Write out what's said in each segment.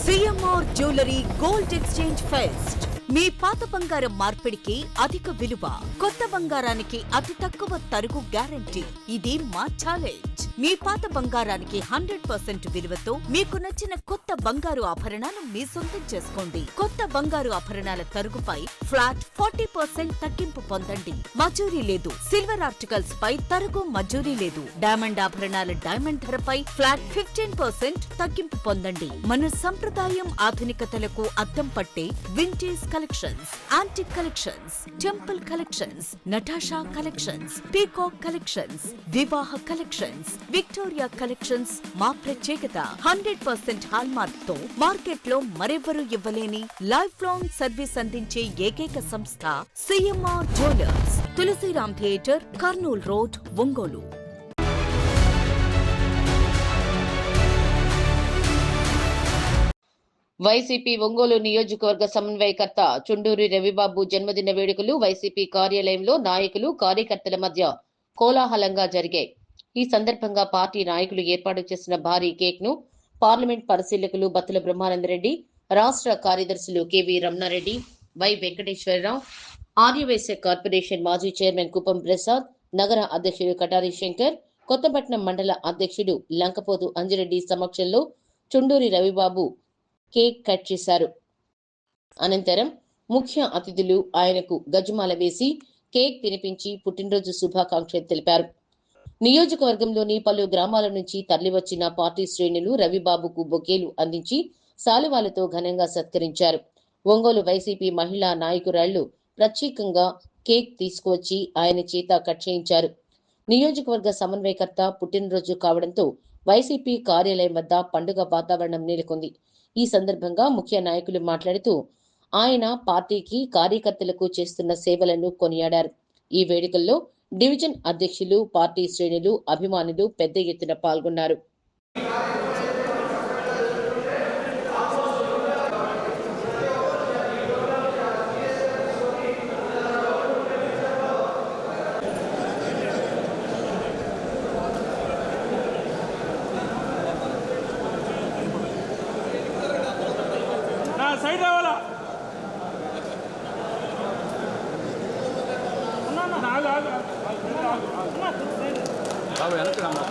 CMR jewellery gold exchange fest. మీ పాత బంగారం మార్పిడికి అధిక విలువ, కొత్త బంగారానికి అతి తక్కువ తరుగు గ్యారంటీ. ఇది మా ఛాలెంజ్. మీ పాత బంగారానికి 100% విలువతో మీకు నచ్చిన కొత్త బంగారు ఆభరణాలు మీ సొంతం చేసుకోండి. కొత్త బంగారు ఆభరణాల తరుగుపై ఫ్లాట్ 40% తగ్గింపు పొందండి. మజూరీ లేదు. సిల్వర్ ఆర్టికల్స్ పై తరుగు మజూరీ లేదు. డైమండ్ ఆభరణాల డైమండ్ ధరపై ఫ్లాట్ 15% తగ్గింపు పొందండి. మన సంప్రదాయం ఆధునికతలకు అద్దం పట్టే vintage collections, antique collections, temple collections, Natasha collections, peacock collections, వివాహ కలెక్షన్స్, విక్టోరియా కలెక్షన్స్ మా ప్రత్యేకత. 100% హాల్మార్క్ తో మార్కెట్ లో మరెవ్వరూ ఇవ్వలేని లైఫ్ లాంగ్ సర్వీస్ అందించే ఏకైక సంస్థ CMR jewellers. Tulsiram theatre, Kurnool road, Ongole. YCP Ongole నియోజకవర్గ సమన్వయకర్త చుండూరి రవిబాబు జన్మదిన వేడుకలు వైసీపీ కార్యాలయంలో నాయకులు, కార్యకర్తల మధ్య కోలాహలంగా జరిగాయి. ఈ సందర్భంగా పార్టీ నాయకులు ఏర్పాటు చేసిన భారీ కేక్ ను పార్లమెంట్ పరిశీలకులు బత్తుల బ్రహ్మానందరెడ్డి, రాష్ట్ర కార్యదర్శులు K V Ramana Reddy, Y Venkateswara Rao, Arya Vysya corporation మాజీ చైర్మన్ కుప్పం ప్రసాద్, నగర అధ్యక్షుడు కటారి శంకర్, కొత్తపట్నం మండల అధ్యక్షుడు లంకపోతు అంజిరెడ్డి సమక్షంలో చుండూరి రవిబాబు కేక్ కట్ చేశారు. అనంతరం ముఖ్య అతిథులు ఆయనకు గజమాల వేసి కేక్ తినిపించి పుట్టినరోజు శుభాకాంక్షలు తెలిపారు. నియోజకవర్గంలోని పలు గ్రామాల నుంచి తరలివచ్చిన పార్టీ శ్రేణులు రవిబాబుకు బొకేలు అందించి శాలువాలతో ఘనంగా సత్కరించారు. ఒంగోలు వైసీపీ మహిళా నాయకురాళ్లు ప్రత్యేకంగా కేక్ తీసుకువచ్చి ఆయన చేత కట్ చేయించారు. నియోజకవర్గ సమన్వయకర్త పుట్టినరోజు కావడంతో వైసీపీ కార్యాలయం వద్ద పండుగ వాతావరణం నెలకొంది. ఈ సందర్భంగా ముఖ్య నాయకులు మాట్లాడుతూ ఆయన పార్టీకి, కార్యకర్తలకు చేస్తున్న సేవలను కొనియాడారు. ఈ వేడుకల్లో డివిజన్ అధ్యక్షులు, పార్టీ శ్రేణులు, అభిమానులు పెద్ద ఎత్తున పాల్గొన్నారు. సైడ్ రావాలా బాబు వెనక్కి రమ్మా.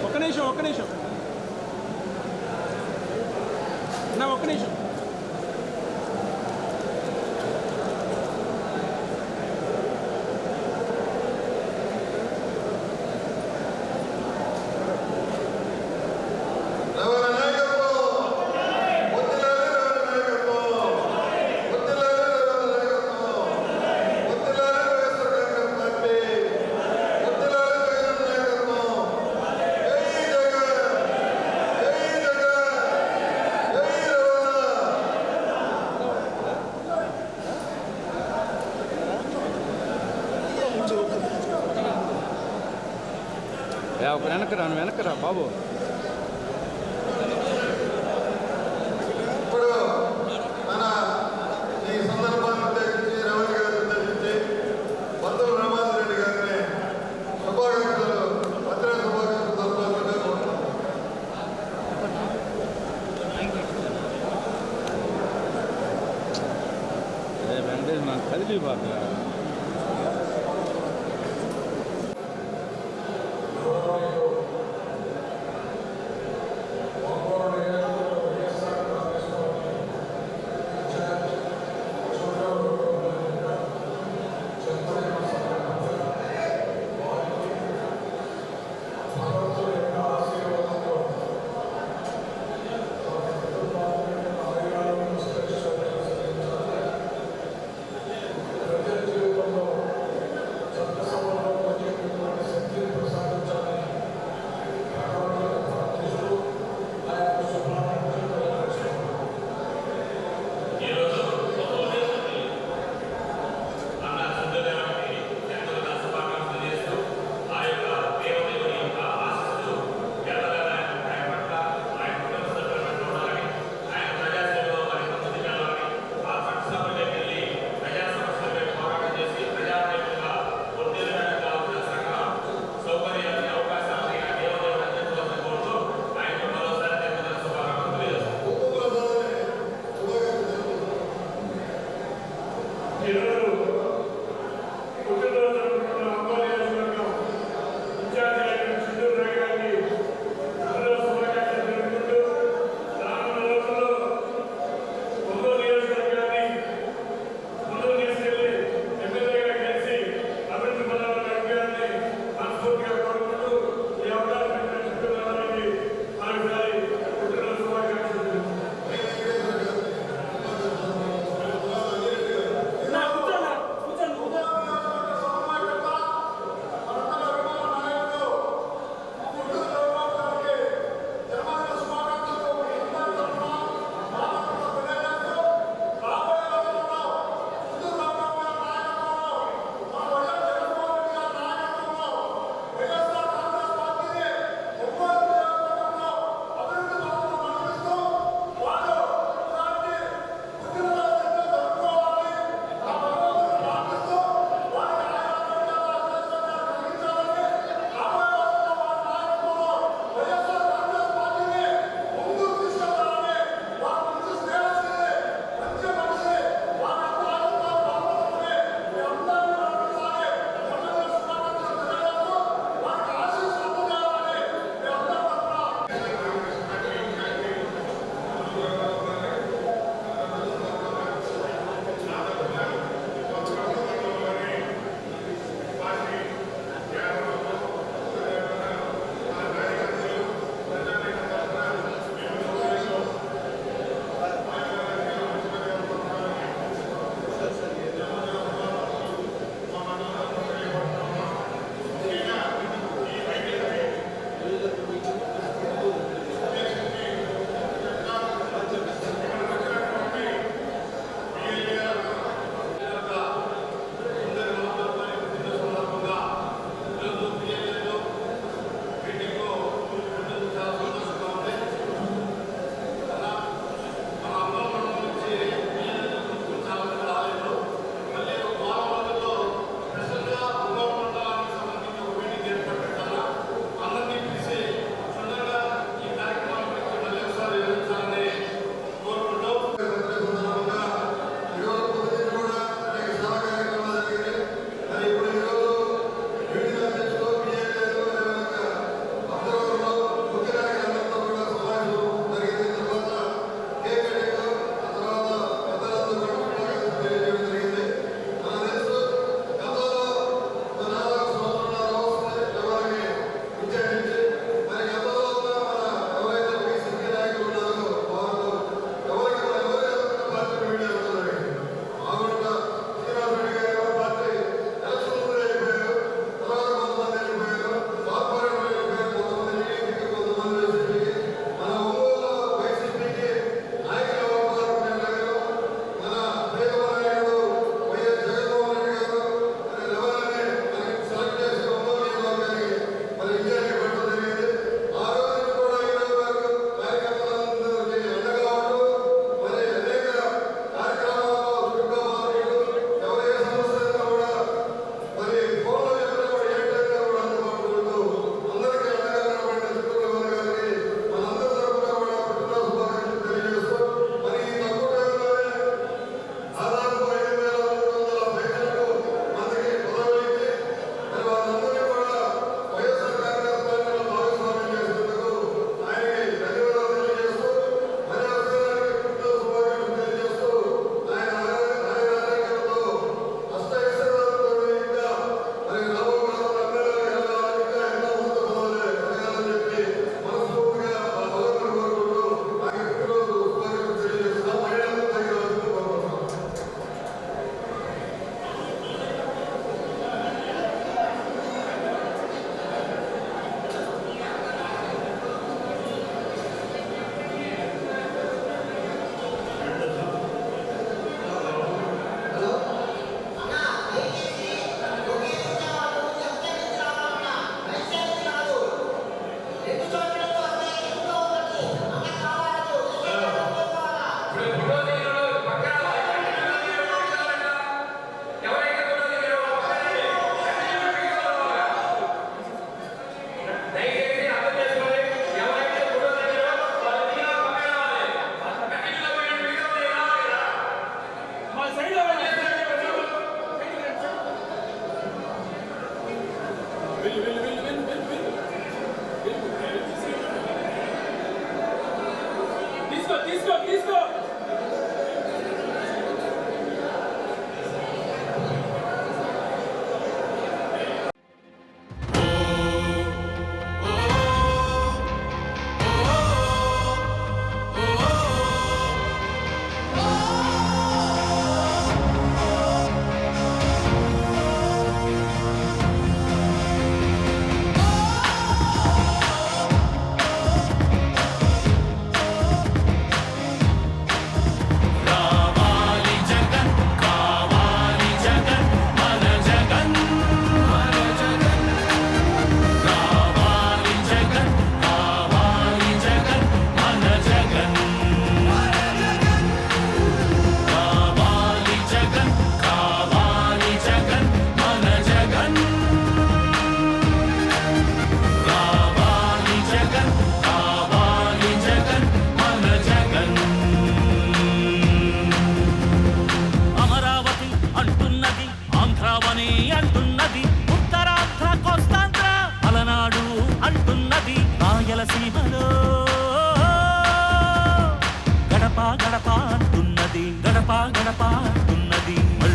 ఒక్క నిమిషం నా ఒక్క నిమిషం. వెనకరా బాబు. నాకు కదిలి బాబు.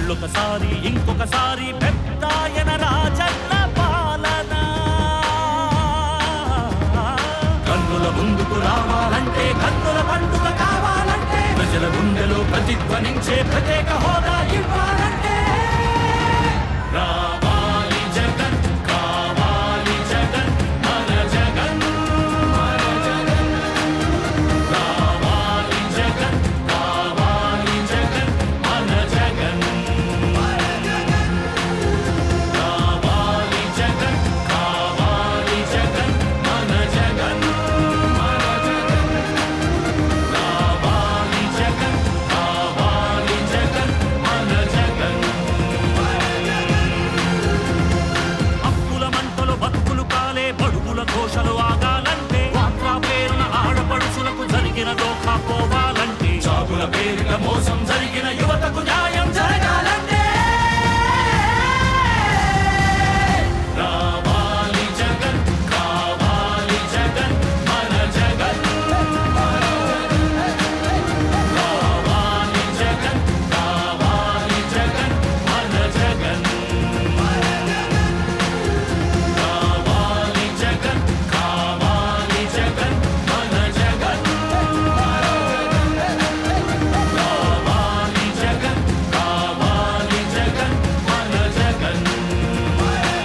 మళ్ళొకసారి ఇంకొకసారి పెద్దాయన రాజన్న పాలన. కన్నుల ముందుకు రావాలంటే కన్నుల పండుగ కావాలంటే ప్రజల గుండెలో ప్రతిధ్వనించే ప్రత్యేక హోదా ఇవ్వాలంటే రావాలి జగన్, కావాలి జగన్, మన జగన్, మన జగన్. రావాలి జగన్, కావాలి జగన్, మన జగన్, మన జగన్. రావాలి జగన్, కావాలి జగన్, మన జగన్, మన జగన్. రావాలి జగన్, కావాలి జగన్, మన జగన్. అప్పుల మంటలు బతుకులు కాలే బడుగుల ఘోషలు ఆగాలంటే వాట్రా పేరున ఆడపడుచులకు జరిగిన దోఖా పోవాలంటే జాబుల పేరిట మోసం జరిగిన యువతకు న్యాయం జరగాలంటే రావాలి జగన్, కావాలి జగన్, మన జగన్, మన జగన్. రావాలి జగన్, కావాలి జగన్, మన జగన్, మన జగన్. రావాలి జగన్, కావాలి జగన్, మన జగన్, మన జగన్. రావాలి జగన్, కావాలి జగన్, మన జగన్, మన జగన్.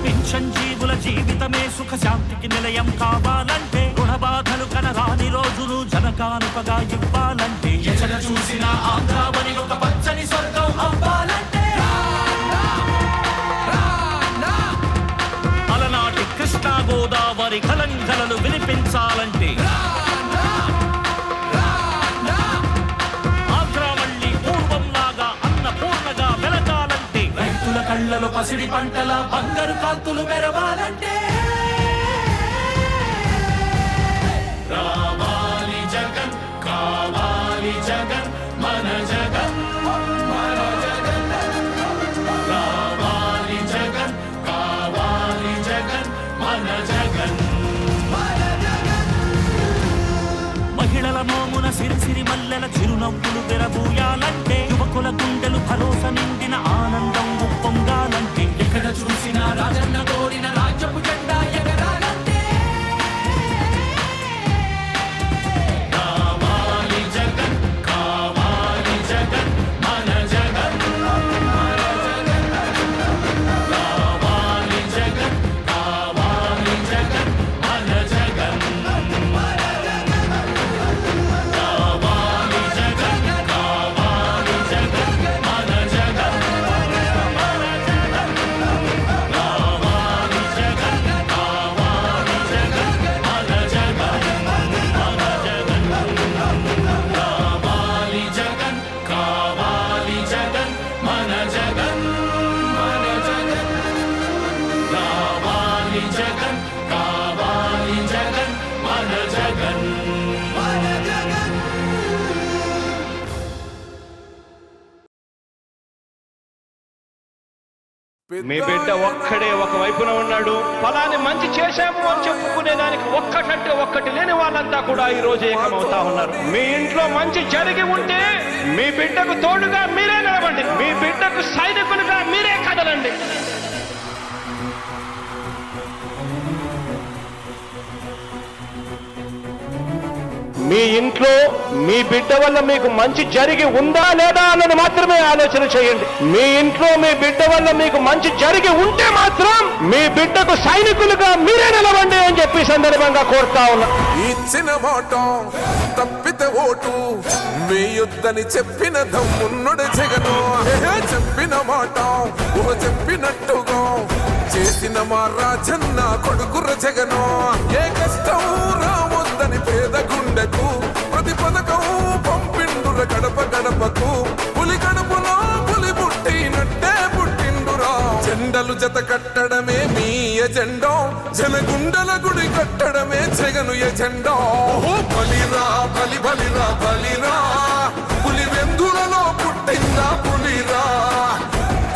పింఛన్ జీవుల జీవితమే సుఖ శాంతికి నిలయం కావాలంటే రుణ బాధలు కనరాని రోజులు జనకానుకగా ఇవ్వాలంటే ఎక్కడ చూసినా ఆంధ్రావని ఒక పచ్చని స్వర్గం అవ్వాలంటే అలనాటి కృష్ణా గోదావరి కలంకలలు వినిపించాలంటే ఆంధ్రా మళ్ళీ పూర్వంలాగా అన్నపూర్ణగా వెలగాలంటే రైతుల కళ్ళలో పసిడి పంటల బంగారు కాంతులు మెరవాలంటే రావాలి జగన్, కావాలి జగన్, మన జగన్, మన జగన్. రావాలి జగన్, కావాలి జగన్, మన జగన్, మన జగన్. మహిళల మోమున సిరిసిరి మల్లెల చిరునవ్వులు తెరబూయాలంటే యువకుల గుండెలు భరోసా నిండిన ఆనందం ఉప్పొంగాలంటే ఎక్కడ చూసినా రాజన్న కోరిన రాజ్యపు జెండా ఎగరాలంటే రావాలి జగన్, కావాలి జగన్, మన జగన్, మన జగన్. రావాలి జగన్, కావాలి జగన్, మన జగన్, మన జగన్. రావాలి జగన్, కావాలి జగన్, మన జగన్, మన జగన్. రావాలి జగన్, కావాలి జగన్, మన జగన్, మన జగన్. రావాలి జగన్, కావాలి జగన్, మన జగన్, మన జగన్. రావాలి జగన్, కావాలి జగన్, మన జగన్, మన జగన్. మీ బిడ్డ ఒక్కడే ఒక వైపున ఉన్నాడు. ఫలాన్ని మంచి చేశాము అని చెప్పుకునే దానికి ఒక్కటంటే ఒక్కటి లేని వాళ్ళంతా కూడా ఈ రోజు ఏకమవుతా ఉన్నారు. మీ ఇంట్లో మంచి జరిగి ఉంటే మీ బిడ్డకు తోడుగా మీరే నిలబండి, మీ బిడ్డకు సైనికులుగా మీరే కదలండి. మీ ఇంట్లో మీ బిడ్డ వల్ల మీకు మంచి జరిగి ఉందా లేదా అన్నది మాత్రమే ఆలోచన చేయండి. మీ ఇంట్లో మీ బిడ్డ వల్ల మీకు మంచి జరిగి ఉంటే మాత్రం మీ బిడ్డకు సైనికులుగా మీరే నిలవండి అని చెప్పి సందర్భంగా కోరుతా ఉన్నా. ఇచ్చిన మాట తప్పితే ఓటు వేయొద్దని చెప్పిన దమ్మున్నడు జగను. చెప్పిన మాట చెప్పినట్టుగా చేసిన మా రాజన్న కొడుకుర జగను. ఏ కష్టం రావద్దని పేద గుండెకు ప్రతి పథకం పంపిండుర గడప గడపకు. పులి గడపలో పులి పుట్టినట్టే పుట్టిండురా. జెండలు జత కట్టడమే మీ ఎజెండా, జనగుండల గుడి కట్టడమే జగను ఎజెండా. బలిరా బలి బలిరా బలిరా, పులి వెందులలో పుట్టిందా పులిరా.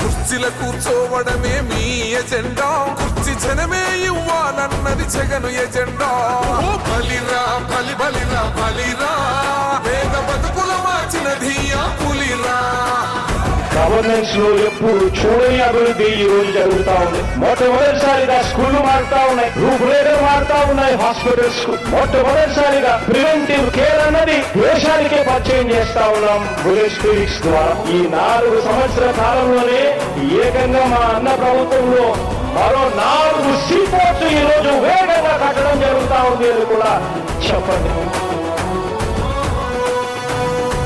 కుర్చీల కూర్చోవడమే మీ ఎజెండా, కుర్చీ జనమే ఇవ్వాలన్నది జగను ఎజెండా. బలిరా బలి బలిరా బలిరా, పేద బతుకుల మార్చినది ఆ పులిరా. గవర్నెన్స్ లో ఎప్పుడు చూడని అభివృద్ధి ఈ రోజు జరుగుతా ఉంది. మొట్టమొదటిసారిగా స్కూళ్లు మారుతా ఉన్నాయి, రూపురేఖలు మారుతా ఉన్నాయి. హాస్పిటల్స్ మొట్టమొదటిసారిగా ప్రివెంటివ్ కేర్ అన్నది దేశానికే పరిచయం చేస్తా ఉన్నాం బుల్లెట్ క్లినిక్స్ ద్వారా. ఈ 4 సంవత్సరాల కాలంలోనే ఏకంగా మా అన్న ప్రభుత్వంలో మరో 4 సీపోర్ట్స్ ఈ రోజు వేగంగా కట్టడం జరుగుతా ఉంది అని కూడా చెప్పండి.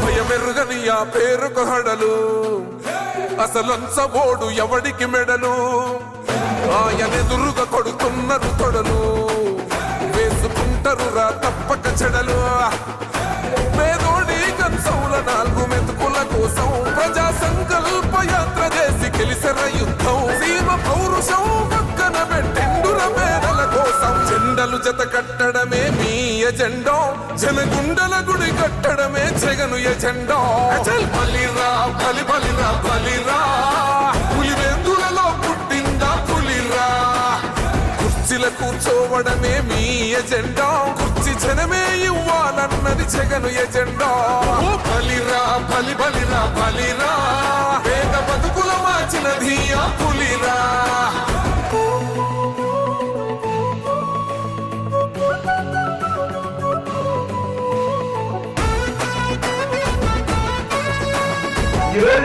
భయమెరుగని ఆ పేరుకు హడలు, అసలంచబోడు ఎవడికి మెడలు, ఆయనెదురుగా కొడుతున్నారు తొడలు, వేసుకుంటారు రా తప్పక చెడలు. పేదోడి కంచౌల 4 మెతుకుల కోసం ప్రజా సంకల్ప యాత్ర చేసి గెలిసెర యుద్ధం. సీమ పౌరుషం పక్కన పెట్టెండుర పేదల కోసం. జెండలు జత కట్టడమే మీ ఎజెండా, జనగుండల గుడి కట్టడమే జగను ఎజెండా. బలిరా బలి బలిరా బలిరా, పులివెందులలో పుట్టిందా పులిరా. కుర్చీల కూర్చోవడమే మీ ఎజెండా, కుర్చీ జనమే ఇవ్వాలన్నది జగను ఎజెండా. బలిరా బలి బలిరా బలిరా, పేద బతుకుల మార్చినది ఆ పులిరా.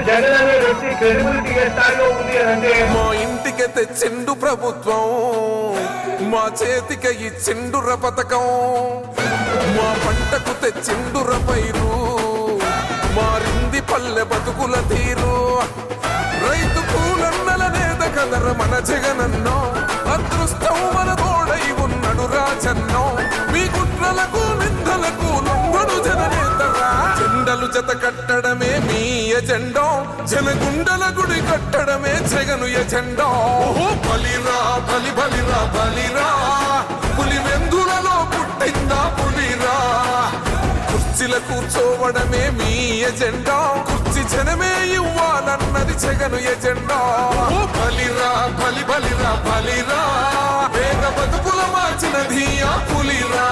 జగన్ అనే వ్యక్తి క్రెడిబిలిటీ ఏ స్థాయిలో ఉంది అంటే మా ఇంటికి తెచ్చిండు ప్రభుత్వం, మా చేతికి ఇచ్చిండుర పథకం. మా పంటకు తెచ్చిండుర పైరు, మారింది పల్లె బతుకుల తీరు. రైతు కూలన్నల నేత కదర మన జగనన్నో, అదృష్టం మన తోడై ఉన్నడు రాజన్నో. మీ కుట్రలకు నిందలకు లొంగడు జననేతరా. జెండలు జత కట్టడమే మీ ఎజెండా, జనగుండల గుడి కట్టడమే జగను ఎజెండా. బలిరా బలి బలిరా బలిరా, పులివెందులలో పుట్టిందా పులిరా. కుర్చీల కూర్చోవడమే మీ ఎజెండా, కుర్చీ జనమే ఇవ్వాలన్నది జగను ఎజెండా. బలిరా బలి బలిరా బలిరా, వేగ బతుకుల మార్చినది ఆ పులిరా.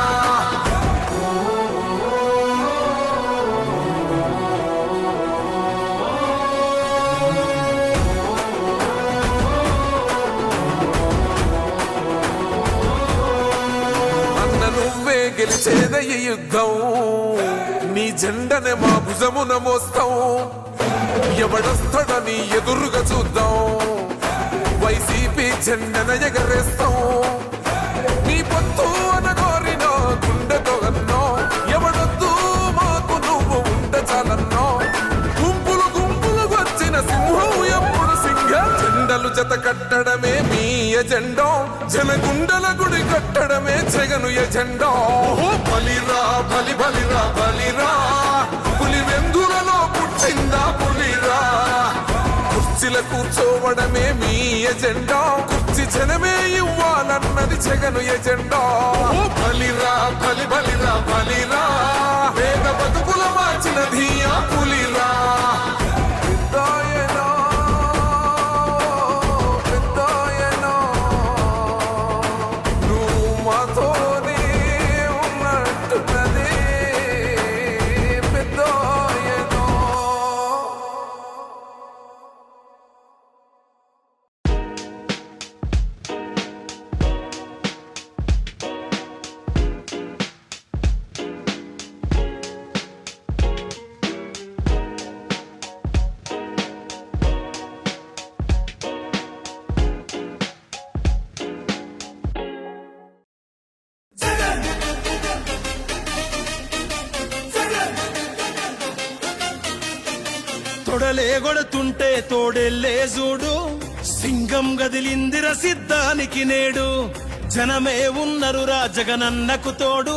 గెలిచేద ఈ యుద్ధం, నీ జెండనే మా భుజమున మోస్తాం. ఎవడొస్తాడని ఎదురుగా చూద్దాం, వైసీపీ జెండన ఎగరేస్తాం. నీ పొత్తు అనగోరిన గుండెతో అన్నో, ఎవడొద్దు మాకు నువ్వు ఉండ చాలన్నో. గుంపులు గుంపులు వచ్చిన సింహం ఎప్పుడు సింహ. జెండలు జత కట్టడమే మీ ఎజెండా, జనగుండల గుడి కట్టడమే జగను ఎజెండా. బలిరా బలి బలిరా బలిరా, పులివెందులలో పుట్టిందా పులిరా. కుర్చీల కూర్చోవడమే మీ ఎజెండా, కుర్చీ జనమే ఇవ్వాలన్నది జగను ఎజెండా. బలిరా బలి బలిరా బలిరా, వేగ బతుకుల మార్చినది ఆ పులిరా. తొడలేగొడుతుంటే తోడెల్లే చూడు, సింగం గదిలిందిర సిద్ధానికి నేడు. జనమే ఉన్నరురా జగనన్నకు తోడు,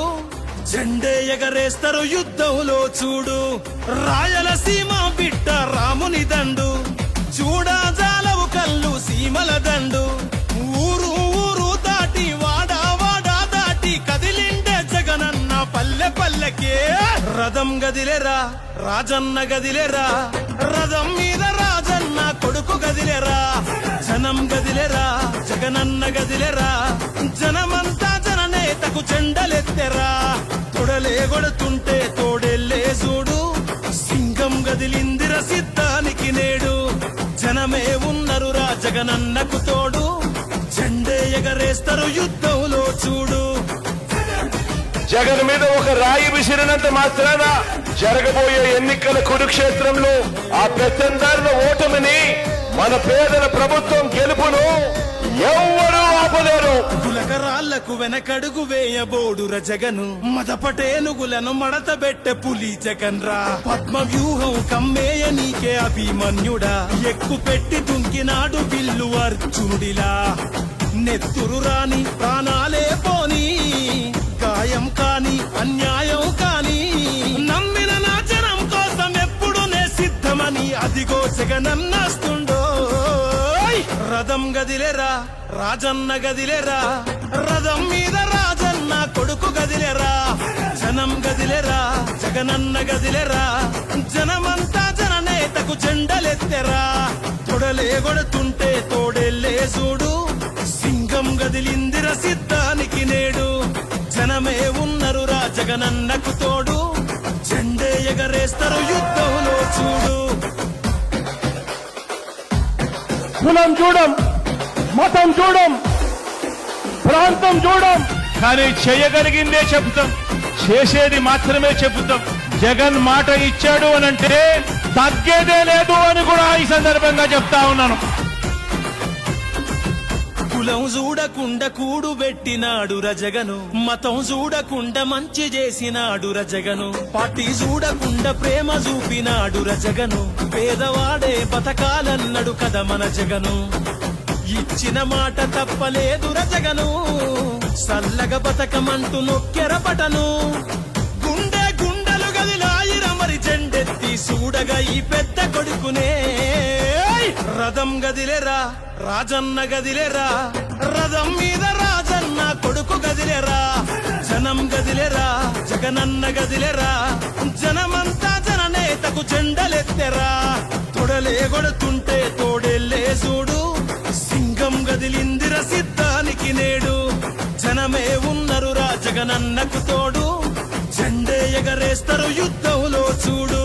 జెండే ఎగరేస్తారు యుద్ధంలో చూడు. రాయలసీమ బిడ్డ రాముని దండు, చూడా జాలవు కళ్ళు సీమల దండు. ఊరు ఊరు దాటి వాడా వాడా దాటి కదిలిండే జగనన్న పల్లె పల్లెకే. రథం గదిలేరా రాజన్న గదిలేరా, రథం మీద రాజన్న కొడుకు గదిలేరా. జనం గదిలేరా జగనన్న గదిలేరా, జనమంతా జననేతకు చెండలెత్తెరా. తొడలే కొడుతుంటే తోడెల్లే చూడు, సింగం గదిలిందిర సిద్ధానికి నేడు. జగనన్నకు తోడు జెండే ఎగరేస్తారు యుద్ధంలో చూడు. జగన్ మీద ఒక రాయి విసిరినంత మాత్రాన జరగబోయే ఎన్నికల కురుక్షేత్రంలో ఆ పెత్తందారుల ఓటమిని, మన పేదల ప్రభుత్వం గెలుపును ఎవ్వరూ ఆపలేరు. గులకరాళ్లకు వెనకడుగు వేయబోడుర జగను, మదపటేనుగులను మడతబెట్టె పులి జగన్ రా. పద్మ వ్యూహం కమ్మేయ నీకే అభిమన్యుడా, ఎక్కు పెట్టి దుంకినాడు బిల్లు అర్జునుడిలా. నెత్తురు రాని ప్రాణాలే పోని, గాయం కాని అన్యాయం కాని, నమ్మిన నా జనం కోసం ఎప్పుడు నే సిద్ధమని అదిగో జగనన్నస్తుండో. రథం గదిలేరా రాజన్న గదిలేరా, రథం మీద రాజన్న కొడుకు గదిలేరా. జనం గదిలేరా జగనన్న గదిలేరా, జనమంతా జననేతకు జెండలెత్తెరా. తొడలే కొడుతుంటే తోడెల్లే చూడు, సింగం గదిలిందిర సిద్ధానికి నేడు. జనమే ఉన్నరు రా జగనన్నకు తోడు, జెండే ఎగరేస్తారు యుద్ధంలో చూడు. కులం చూడం, మతం చూడం, ప్రాంతం చూడం, కానీ చేయగలిగిందే చెబుతాం, చేసేది మాత్రమే చెబుతాం. జగన్ మాట ఇచ్చాడు అనంటే తగ్గేదే లేదు అని కూడా ఈ సందర్భంగా చెప్తా ఉన్నాను. కులం చూడకుండా కూడు పెట్టినాడు రజగను, మతం చూడకుండా మంచి చేసినాడు రజగను, పార్టీ చూడకుండా ప్రేమ చూపినాడు రజగను. పేదవాడే బతకాలన్నాడు కదా మన జగను, ఇచ్చిన మాట తప్పలేదు రజగను. సల్లగ బతకమంటూ నొక్కెర పటను, గుండె గుండెలు గదిలాయిర మరి జెండెత్తి చూడగా ఈ పెద్ద కొడుకునే. రథం గదిలేరా రాజన్న గదిలేరా, రథం మీద రాజన్న కొడుకు గదిలేరా. జనం గదిలేరా జగనన్న గదిలేరా, జనమంతా జననేతకు జెండలెత్తెరా. తొడలే కొడుతుంటే తోడెల్లే చూడు, సింగం గదిలిందిర సిద్ధానికి నేడు. జనమే ఉన్నరు రా జగనన్నకు తోడు, జెండే ఎగరేస్తారు యుద్ధంలో చూడు.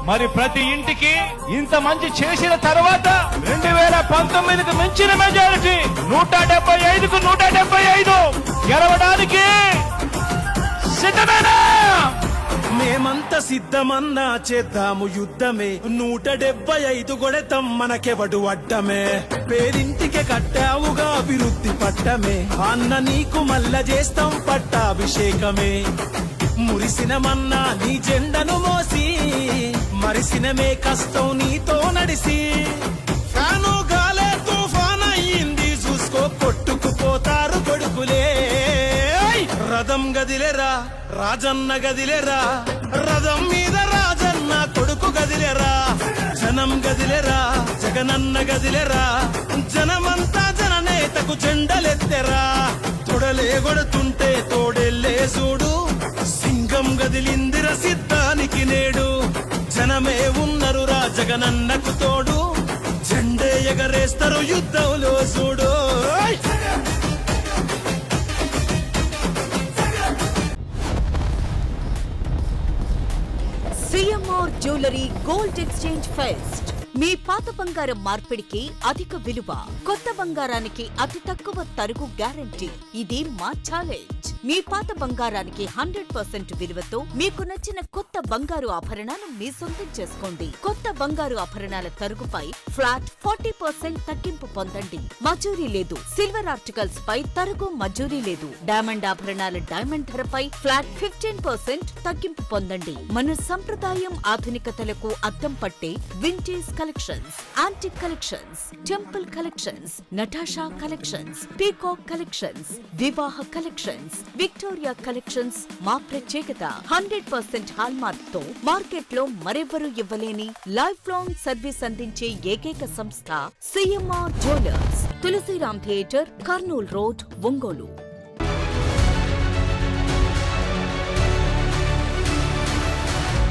మరి ప్రతి ఇంటికి ఇంత మంచి చేసిన తర్వాత 2019కు మించిన మెజారిటీ 175కు 175 గెలవడానికి సిద్ధమేనా? మేమంతా సిద్ధమన్నా చేద్దాము యుద్ధమే, 175 కొడతాం మనకెవడు అడ్డమే. పేరింటికి కట్టావుగా అభివృద్ధి పట్టమే, అన్న నీకు మల్ల చేస్తాం పట్టాభిషేకమే. మురిసినమన్నా నీ జెండను మోసి, మరిసినమే కష్టం నీతో నడిసి. ఫ్యాను గాలే తుఫాన్ అయ్యింది చూసుకో, కొట్టుకుపోతారు కొడుకులే. రథం గదిలేరా రాజన్న గదిలేరా, రథం మీద రాజన్న కొడుకు గదిలేరా. జనం గదిలేరా జగనన్న గదిలేరా, జనమంతా జననేతకు జెండలెత్తెరా. తొడలే కొడుతుంటే తోడెల్లే చూడు, సింగం గదిలిందిర సిద్ధానికి నేడు. జనమే ఉన్నరు రా జగనన్నకు తోడు, జెండే ఎగరేస్తారు యుద్ధంలో చూడు. CMR jewellery gold exchange fest. మీ పాత బంగారం మార్పిడికి అధిక విలువ, కొత్త బంగారానికి అతి తక్కువ తరుగు గ్యారంటీ. ఇది మా ఛాలెంజ్. మీ పాత బంగారానికి 100% విలువతో మీకు నచ్చిన కొత్త బంగారు ఆభరణాలు మీ సొంతం చేసుకోండి. కొత్త బంగారు ఆభరణాల తరుగుపై ఫ్లాట్ 40% తగ్గింపు పొందండి. మజూరీ లేదు. సిల్వర్ ఆర్టికల్స్ పై తరుగు మజూరీ లేదు. డైమండ్ ఆభరణాల డైమండ్ ధరపై ఫ్లాట్ 15% తగ్గింపు పొందండి. మన సంప్రదాయం ఆధునికతలకు అద్దం పట్టే vintage collections, antique collections, temple collections, Natasha collections, peacock collections, వివాహ కలెక్షన్స్, విక్టోరియా కలెక్షన్స్ మా ప్రత్యేకత. 100% హాల్మార్క్ తో మార్కెట్ లో మరెవ్వరూ ఇవ్వలేని లైఫ్ లాంగ్ సర్వీస్ అందించే ఏకైక సంస్థ CMR jewellers. Tulsiram theatre, Kurnool road, Ongole.